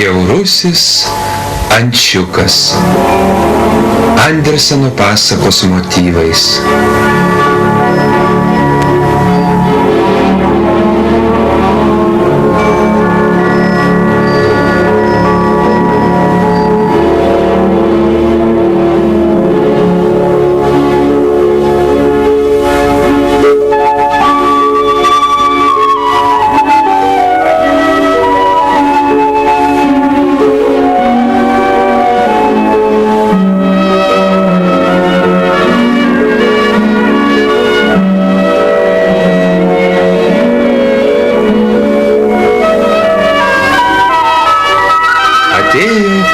Bjaurusis ančiukas. Anderseno pasakos motyvais.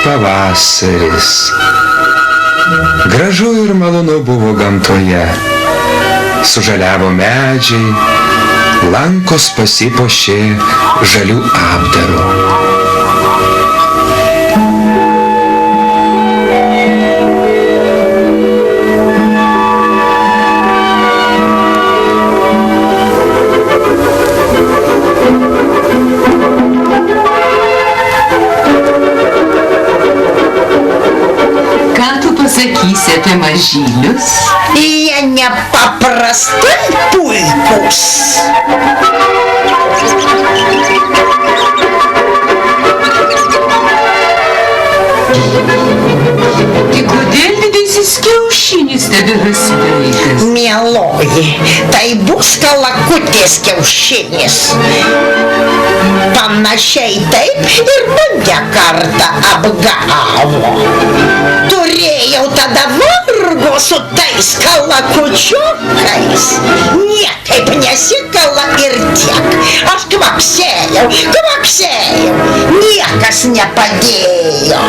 Pavasaris. Gražu ir malonu buvo gamtoje. Sužaliavo medžiai, lankos pasipuošė žalių apdaru. Sakysi apie mažylius? Jie nepaprastai puikūs. Tai kodėl didysis kiaušinis tebėra sveikas? Mieloji, tai bus kalakutės kiaušinis. Panašiai taip ir mane kartą apgavo. Turėjau tada vargo su tais kalakučiukais. Niekaip nesikala ir tiek. Aš kvaksėjau. Niekas nepadėjo.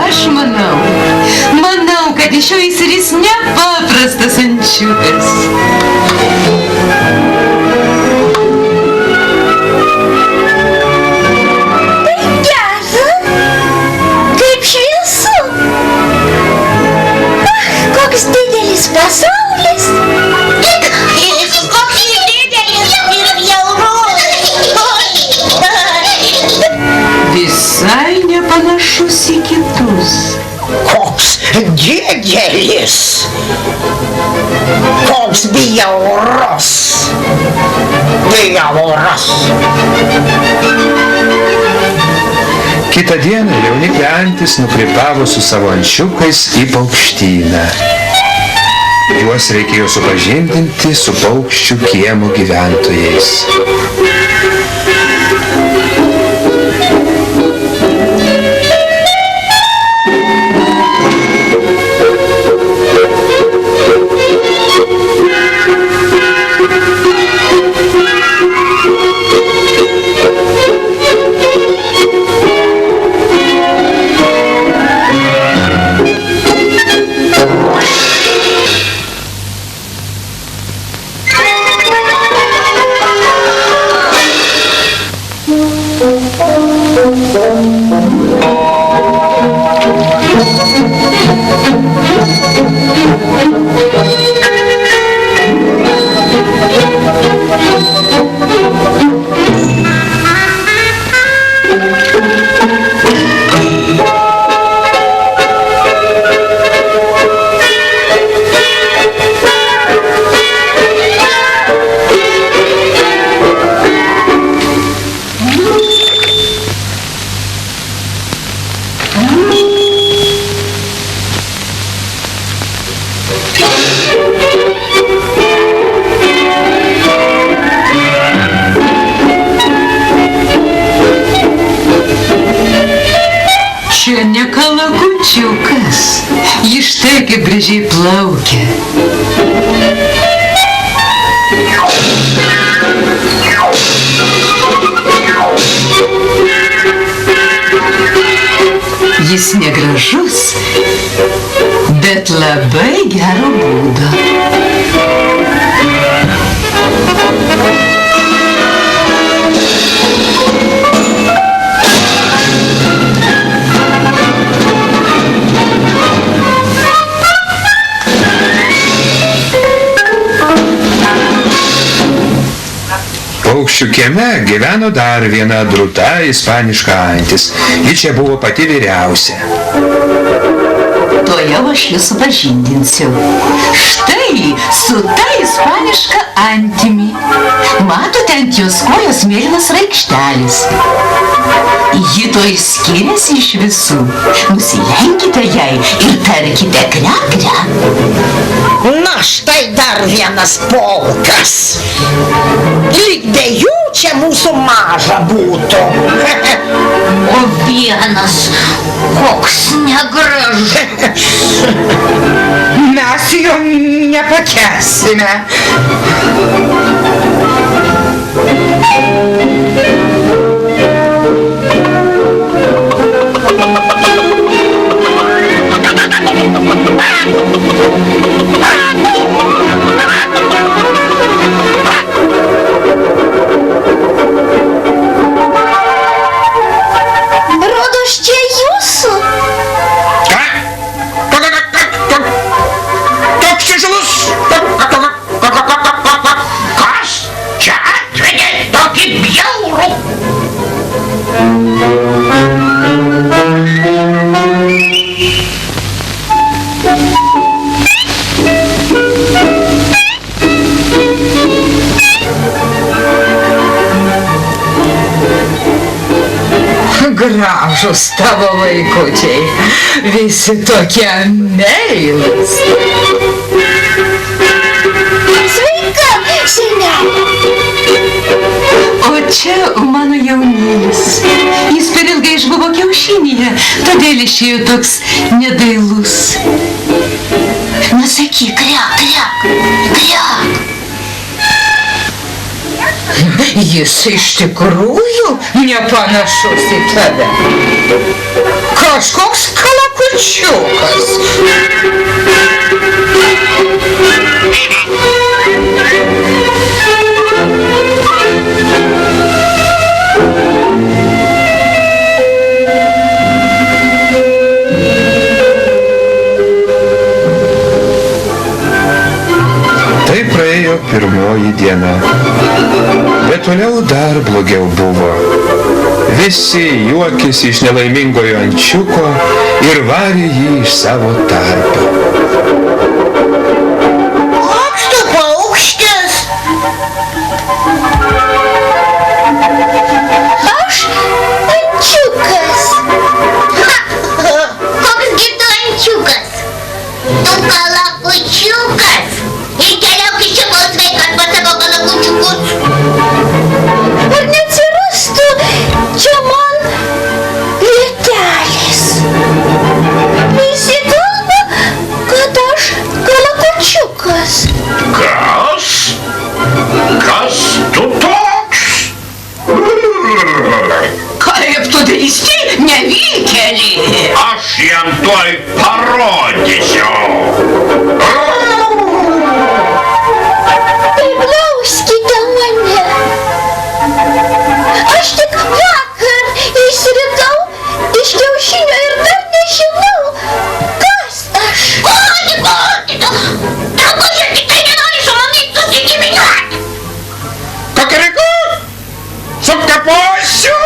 Aš manau, kad iš jo išsiris nepaprastas ančiukas. Pasaulis. Koks didelis ir bjaurus. Visai nepanašus į kitus. Koks didelis. Koks bjaurus. Kitą dieną jaunikė antis nukrypavo su savo ančiukais į paukštyną. Juos reikėjo supažindinti su paukščių kiemo gyventojais. Čia ne kalakučiukas, jis štai kaip gražiai plaukia. Jis negražus, bet labai gero būdo. Paukščių kieme gyveno dar viena drūta ispaniška antis. Ji čia buvo pati vyriausia. Tuojau aš jūs supažindinsiu. Štai su ta ispaniška antimi. Matote ant jos kojos mėlynas raikštelis. Ji to skiriasi iš visų. Nusilenkite jai ir tarkite kria-kria. Na štai dar vienas polkas. Lyg be jų čia mūsų maža būtų. O vienas, koks negražus. Mes jo nepakęsime. Rodos čia jūsų. Ką? Toks įžulus? Kas čia atvedė tokį bjaurų? Gražus tavo vaikučiai. Visi tokie meilūs. Sveika, senelė. O čia mano jaunėlis. Jis per ilgai išbuvo kiaušinyje, todėl išėjo toks nedailus. Nu sakyk, kriak, kriak, kriak. Jis iš tikrųjų nepanašus į tave. Kažkoks kalakučiukas. Tai praėjo pirmoji diena. Bet toliau dar blogiau buvo. Visi juokėsi iš nelaimingojo ančiuko ir varė jį iš savo tarpo. Koks tu paukštis? Aš ančiukas. Koks gi tu ančiukas? Tu kalakučiukas. Ir keliauk iš čia pasveikat pas savo kalakučiukus. Ar neatsirastų čia man vietelės? Visi kalba, kad aš kalakučiukas. Kas? Kas tu toks? Kaip tu drįsti, nevykėlį? Aš jam tuoj parodysiu. Priglauskite mane. Aš tik vakar išsiritau iš kiaušinio ir dar nežinau, kas aš. Drabužė tikrai nenori su mumis susigyveniuoti. Kakariku! Sukaposiu!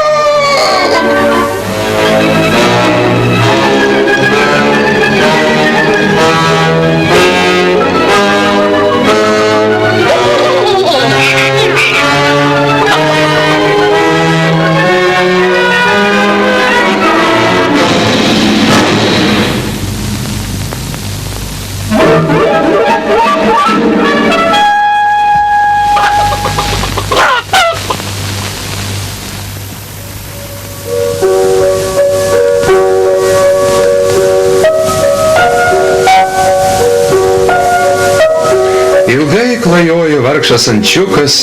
Ilgai klajojo vargšas ančiukas,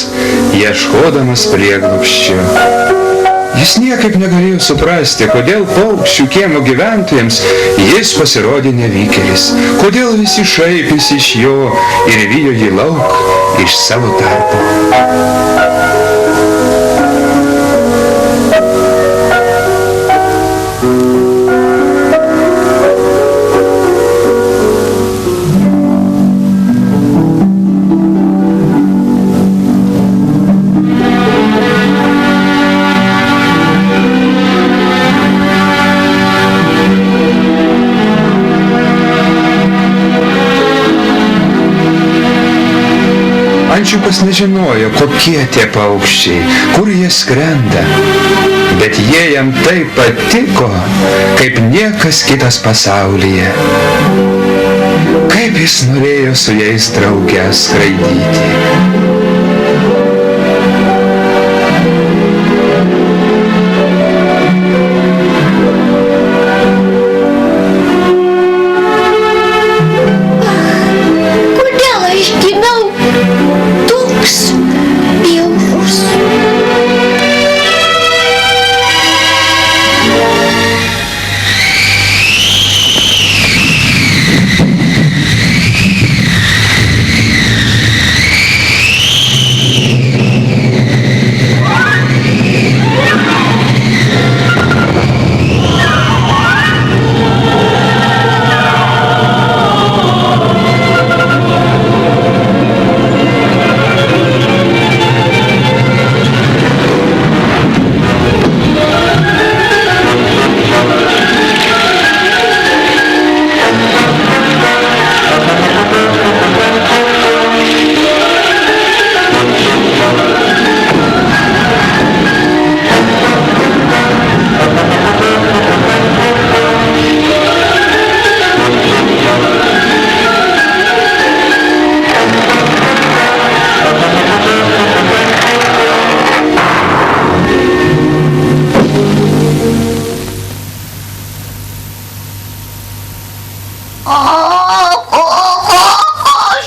ieškodamas prieglobsčio. Jis niekaip negalėjo suprasti, kodėl paukščių kiemo gyventojams jis pasirodė nevykėlis, kodėl visi šaipėsi iš jo ir vijo jį lauk iš savo tarpo. Ančiukas nežinojo, kokie tie paukščiai, kur jie skrenda, bet jie jam taip patiko, kaip niekas kitas pasaulyje. Kaip jis norėjo su jais drauge skraidyti. Kodėl aš gimiau toks bjaurus?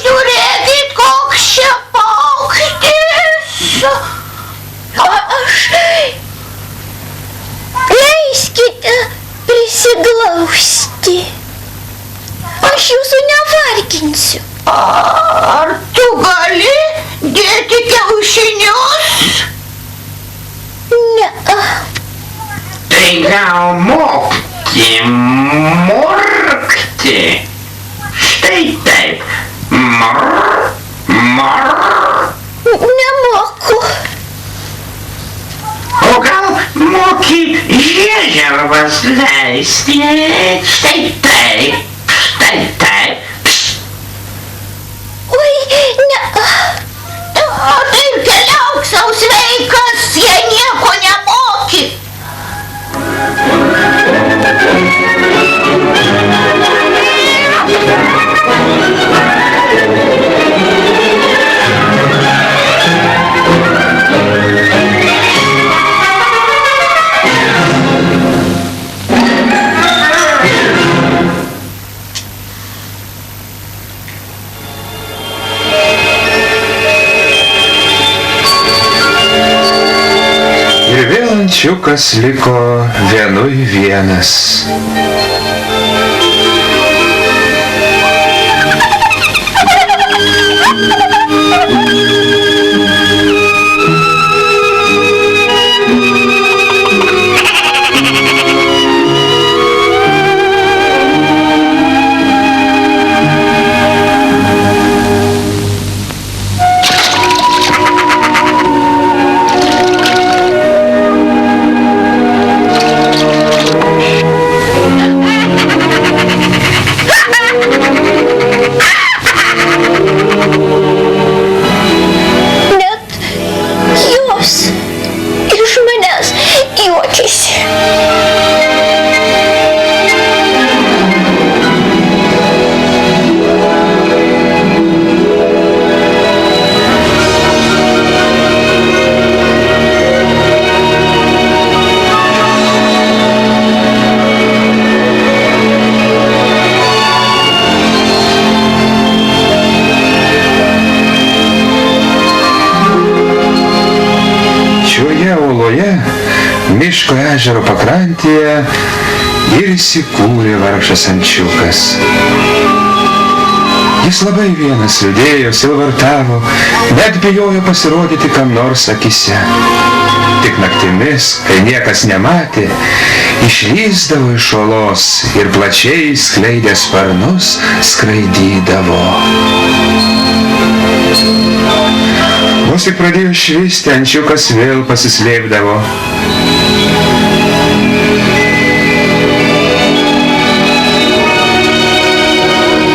Žiūrėkit, koks čia paukštis. Leiskite prisiglausti. Aš jūsų nevarginsiu. Ar tu gali dėti kiaušinius? Ne. Tai gal mokti murkti. Štai taip. Nemoku. O gal moki žieželvas leisti? Štai taip. Štai taip. Oi, ne. O tai keliauk sau sveikas, jei nieko nemoki. Ir vėl ančiukas liko vienui vienas. Miško ežero pakrantėje ir įsikūrė vargšas ančiukas. Jis labai vienas liūdėjo, silvartavo, net bijojo pasirodyti kam nors akise. Tik naktimis, kai niekas nematė, išlįsdavo iš olos ir plačiai skleidė sparnus skraidydavo. Vos tik pradėjo švisti, ančiukas vėl pasislėpdavo.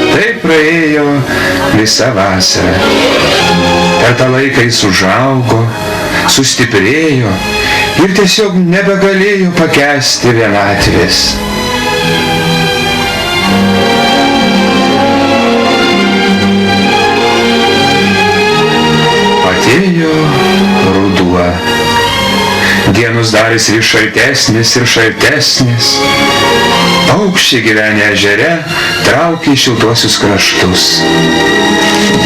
Taip praėjo visa vasara. Ta Per tą laiką jis užaugo, sustiprėjo ir tiesiog nebegalėjo pakęsti vienatvės. Atėjo ruduo. Dienos darėsi vis šaltesnės ir šaltesnės. Paukščiai gyvenę ežere traukė į šiltuosius kraštus.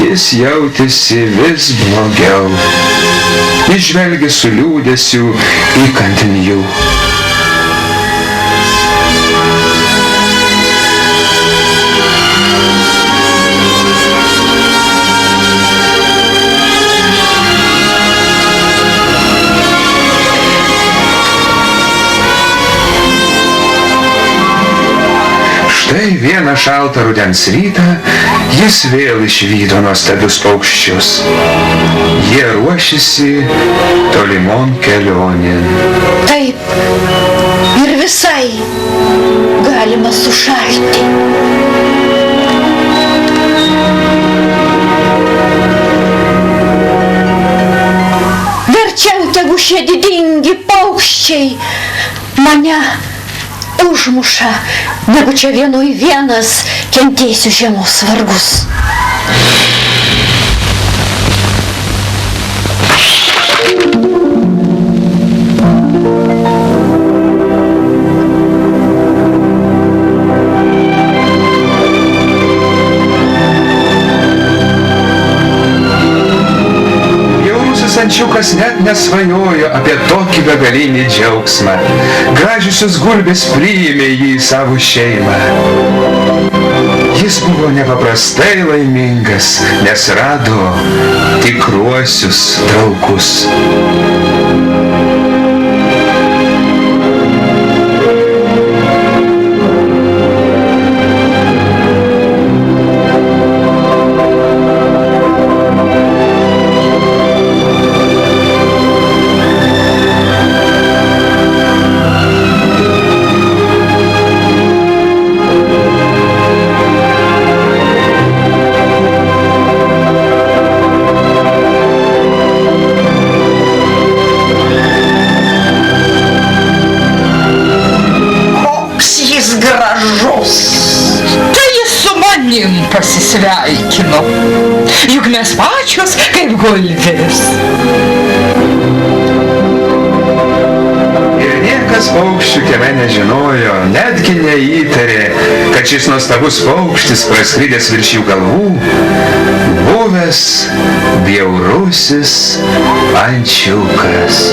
Jis jautėsi vis blogiau. Jis žvelgė su liūdesiu įkantin jų. Štai vieną šaltą rudens rytą jis vėl išvydo nuostabius paukščius. Jie ruošėsi tolimon kelionėn. Taip, ir visai galima sušalti. Verčiau tegu šie didingi paukščiai mane užmuša, negu čia vienui vienas kentėsiu žiemos vargus. Ančiukas net nesvajojo apie tokį begalinį džiaugsmą. Gražiusios gulbės priėmė jį į savo šeimą. Jis buvo nepaprastai laimingas, nes rado tikruosius draugus. Tai jis su manim pasisveikino. Juk mes pačios kaip gulbės. Ir niekas paukščių kieme nežinojo, netgi neįtarė, kad šis nuostabus paukštis praskridęs virš jų galvų, buvęs bjaurusis ančiukas.